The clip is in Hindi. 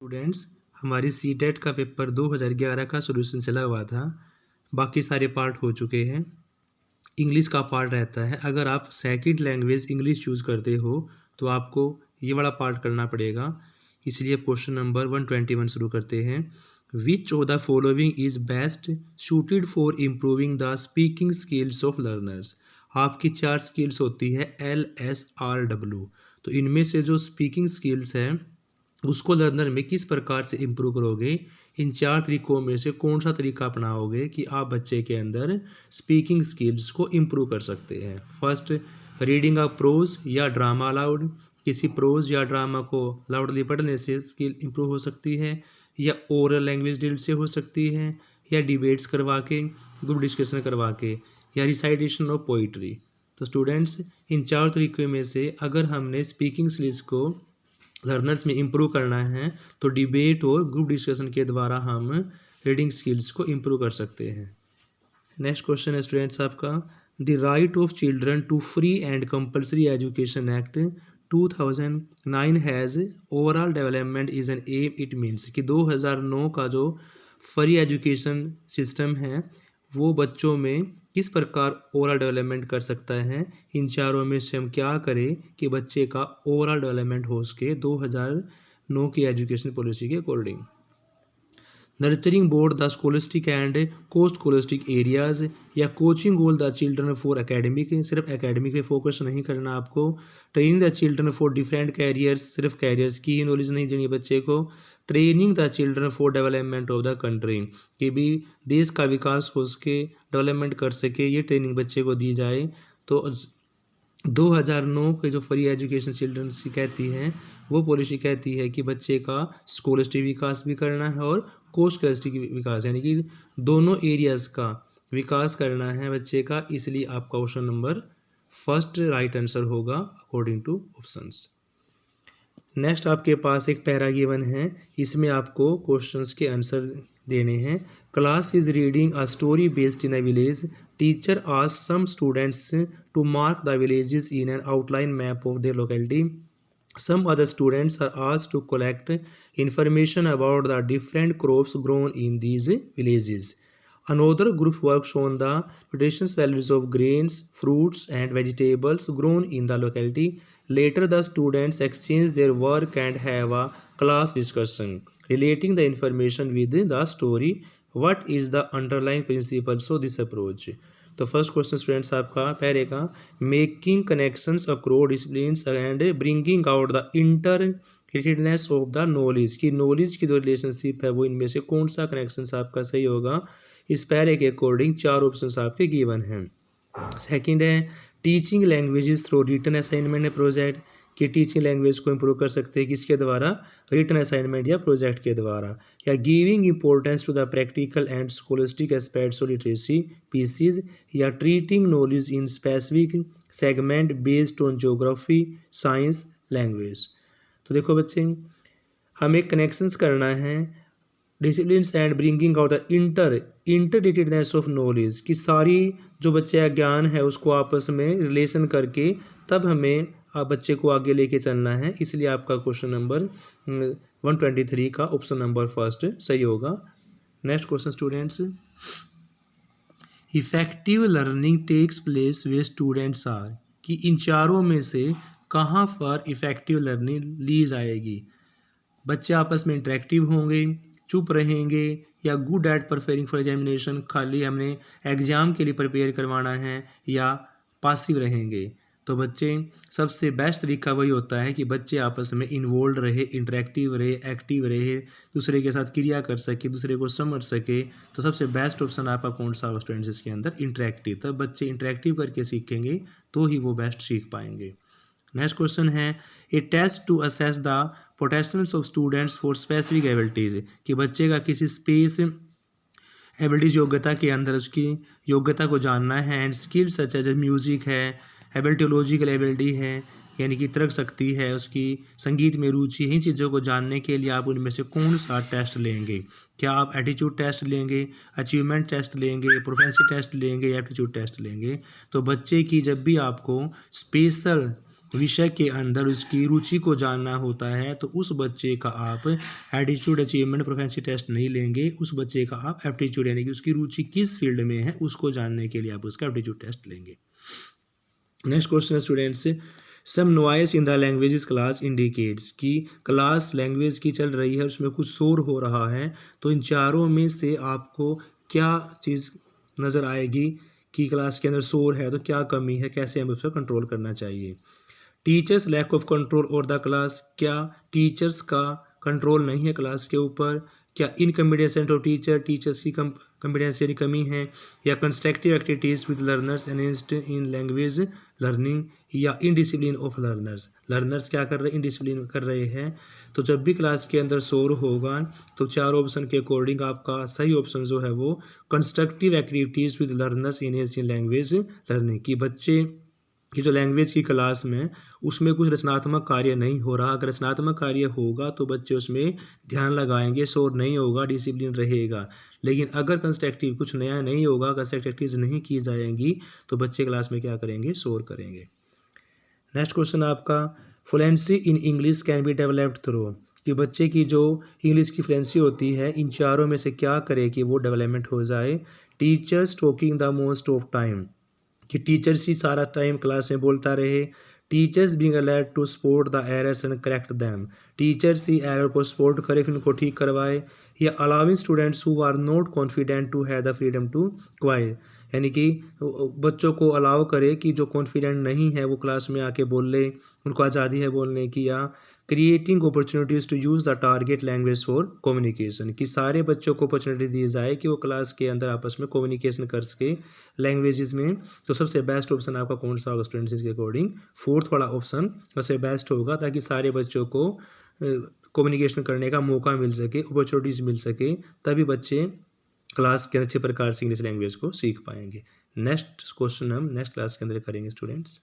स्टूडेंट्स, हमारी सीटेट का पेपर 2011 का सॉल्यूशन चला हुआ था। बाकी सारे पार्ट हो चुके हैं। इंग्लिश का पार्ट रहता है। अगर आप सेकंड लैंग्वेज इंग्लिश चूज़ करते हो तो आपको ये वाला पार्ट करना पड़ेगा। इसलिए क्वेश्चन नंबर 121 शुरू करते हैं। Which of the following is best suited for improving the speaking skills of learners. आपकी 4 स्किल्स होती है LSRW। तो इनमें से जो स्पीकिंग स्किल्स है उसको लर्नर में किस प्रकार से इम्प्रूव करोगे, इन 4 तरीकों में से कौन सा तरीका अपनाओगे कि आप बच्चे के अंदर स्पीकिंग स्किल्स को इम्प्रूव कर सकते हैं। फर्स्ट, रीडिंग अ प्रोज या ड्रामा अलाउड। किसी प्रोज या ड्रामा को लाउडली पढ़ने से स्किल इम्प्रूव हो सकती है, या ओरल लैंग्वेज ड्रिल से हो सकती है, या डिबेट्स करवा के, ग्रुप डिस्कशन करवा के, या रिसाइटेशन ऑफ पोइट्री। तो स्टूडेंट्स, इन 4 तरीकों में से अगर हमने स्पीकिंग स्किल्स को लर्नर्स में इम्प्रूव करना है तो डिबेट और ग्रुप डिस्कशन के द्वारा हम रीडिंग स्किल्स को इम्प्रूव कर सकते हैं। नेक्स्ट क्वेश्चन है स्टूडेंट्स आपका, the right of children to free and compulsory education act 2009 has overall development is an aim. It means कि 2009 का जो फ्री एजुकेशन सिस्टम है वो बच्चों में किस प्रकार ओवरऑल डेवलपमेंट कर सकता है। इन चारों में से हम क्या करें कि बच्चे का ओवरऑल डेवलपमेंट हो सके 2009 की एजुकेशन पॉलिसी के according. Nurturing both the scholastic and कोस्ट स्कॉलस्टिक एरियाज, या coaching all the children for academic. सिर्फ एकेडमिक पे फोकस नहीं करना आपको। Training the children for different careers, सिर्फ कैरियर्स की ही नॉलेज नहीं देनी बच्चे को। Training the children for development of the country, कि भी देश का विकास हो सके, डेवलपमेंट कर सके, ये ट्रेनिंग बच्चे को दी जाए। तो 2009 के जो फ्री एजुकेशन चिल्ड्रंस की कहती है वो पॉलिसी कहती है कि बच्चे का स्कॉलस्टिक विकास भी करना है और कोस्ट स्कॉलस्टिक विकास, यानी कि दोनों एरियाज़ का विकास करना है बच्चे का। इसलिए आपका option number first right answer होगा अकॉर्डिंग टू ऑप्शंस। नेक्स्ट आपके पास एक पैरा गिवन है, इसमें आपको क्वेश्चंस के आंसर देने हैं। Class is reading a story based in a village. Teacher asked some students to mark the villages in an outline map of their locality. Some other students are asked to collect information about the different crops grown in these villages. Another group works on the nutritional values of grains, fruits, and vegetables grown in the locality. Later, the students exchange their work and have a class discussion relating the information with the story. What is the underlying principles of this approach? तो फर्स्ट क्वेश्चन स्टूडेंट्स आपका पहले का, making connections across disciplines and bringing out the inter relatedness of the knowledge, की नॉलेज की जो रिलेशनशिप है वो इनमें से कौन सा कनेक्शंस आपका सही होगा। इस पैरे के अकॉर्डिंग 4 ऑप्शंस आपके गिवन हैं। सेकंड है teaching languages through written assignment project, कि टीचिंग लैंग्वेज को इम्प्रूव कर सकते हैं किसके द्वारा, रिटन असाइनमेंट या प्रोजेक्ट के द्वारा। या giving importance to the practical and scholastic aspects of literacy pieces, या treating knowledge in specific segment based on geography science language. तो देखो बच्चे, हमें कनेक्शंस करना है disciplines and bringing out the interrelatedness of knowledge, कि सारी जो बच्चे का ज्ञान है उसको आपस में रिलेशन करके तब हमें बच्चे को आगे लेके चलना है। इसलिए आपका क्वेश्चन नंबर 123 का ऑप्शन नंबर फर्स्ट सही होगा। Next question students, effective learning takes place वे स्टूडेंट्स आर, कि इन चारों में से कहाँ पर इफेक्टिव लर्निंग ली जाएगी। बच्चे आपस में इंटरेक्टिव होंगे, चुप रहेंगे, या good at preparing for examination, खाली हमने एग्ज़ाम के लिए प्रिपेयर करवाना है, या पासिव रहेंगे। तो बच्चे सबसे बेस्ट तरीका वही होता है कि बच्चे आपस में इन्वॉल्व रहे, इंटरेक्टिव रहे, एक्टिव रहे, दूसरे के साथ क्रिया कर सके, दूसरे को समझ सके। तो सबसे बेस्ट ऑप्शन आपका कौन सा होगा स्टूडेंट्स इसके अंदर, इंटरेक्टिव। तब बच्चे इंटरेक्टिव करके सीखेंगे तो ही वो बेस्ट सीख पाएंगे। नेक्स्ट क्वेश्चन है, a test to assess the potentials of students for specific abilities, कि बच्चे का किसी स्पेस एबिलिटीज योग्यता के अंदर उसकी योग्यता को जानना है। And skills such as music है, एबिलिटोलॉजिकल एबिलिटी है, यानी कि तर्क शक्ति है, उसकी संगीत में रुचि है। इन चीज़ों को जानने के लिए आप उनमें से कौन सा टेस्ट लेंगे। क्या आप एटीट्यूड टेस्ट लेंगे, अचीवमेंट टेस्ट लेंगे, प्रोफेंसी टेस्ट लेंगे, या एप्टीट्यूड टेस्ट लेंगे। तो बच्चे की जब भी आपको स्पेशल विषय के अंदर उसकी रुचि को जानना होता है तो उस बच्चे का आप एटीट्यूड अचीवमेंट प्रोफिशिएंसी टेस्ट नहीं लेंगे, उस बच्चे का आप एप्टीट्यूड यानी कि उसकी रुचि किस फील्ड में है उसको जानने के लिए आप उसका एप्टीट्यूड टेस्ट लेंगे। नेक्स्ट क्वेश्चन है students, some noise in the languages class indicates कि क्लास लैंग्वेज की चल रही है, उसमें कुछ शोर हो रहा है, तो इन चारों में से आपको क्या चीज़ नज़र आएगी कि क्लास के अंदर शोर है तो क्या कमी है, कैसे हमें उस पर कंट्रोल करना चाहिए। Teachers lack of control over the class, क्या टीचर्स का कंट्रोल नहीं है क्लास के ऊपर, क्या इनकम्पिटेंट ऑफ टीचर, टीचर्स की कम्पिटेंसी की कमी है, या constructive activities with learners enhanced in language learning, या इनडिसिप्लिन ऑफ लर्नर्स, लर्नर्स क्या कर रहे हैं, इनडिसिप्लिन कर रहे हैं। तो जब भी क्लास के अंदर शोर होगा तो चार ऑप्शन के अकॉर्डिंग आपका सही ऑप्शन जो है वो constructive activities with learners enhanced in language learning, कि बच्चे कि जो लैंग्वेज की क्लास में उसमें कुछ रचनात्मक कार्य नहीं हो रहा, अगर रचनात्मक कार्य होगा तो बच्चे उसमें ध्यान लगाएंगे, शोर नहीं होगा, डिसिप्लिन रहेगा। लेकिन अगर कंस्ट्रक्टिव कुछ नया नहीं होगा, कंस्ट्रक्टिव एक्टिविटीज नहीं की जाएंगी तो बच्चे क्लास में क्या करेंगे, शोर करेंगे। नेक्स्ट क्वेश्चन आपका, fluency in English can be developed through, कि बच्चे की जो इंग्लिश की फ्लुएंसी होती है इन चारों में से क्या करे कि वो डेवलपमेंट हो जाए। Teachers talking the most of time, कि टीचर्स ही सारा टाइम क्लास में बोलता रहे। Teachers being alert to spot the errors and correct them, teachers ही एरर को स्पॉट करे फिर उनको ठीक करवाए। या allowing students who are not confident to have the freedom to quiet, यानी कि बच्चों को अलाउ करे कि जो कॉन्फिडेंट नहीं है वो क्लास में आके बोल ले, उनको आज़ादी है बोलने की। या creating opportunities to use the target language for communication, कि सारे बच्चों को अपॉर्चुनिटी दी जाए कि वो क्लास के अंदर आपस में कम्युनिकेशन कर सके लैंग्वेजेस में। तो सबसे बेस्ट ऑप्शन आपका कौन सा होगा स्टूडेंट्स के अकॉर्डिंग, फोर्थ वाला ऑप्शन सबसे बेस्ट होगा, ताकि सारे बच्चों को कम्युनिकेशन करने का मौका मिल सके, अपॉर्चुनिटीज़ मिल सके, तभी बच्चे क्लास के अच्छे प्रकार से इंग्लिश लैंग्वेज को सीख पाएंगे। नेक्स्ट क्वेश्चन हम नेक्स्ट क्लास के अंदर करेंगे स्टूडेंट्स।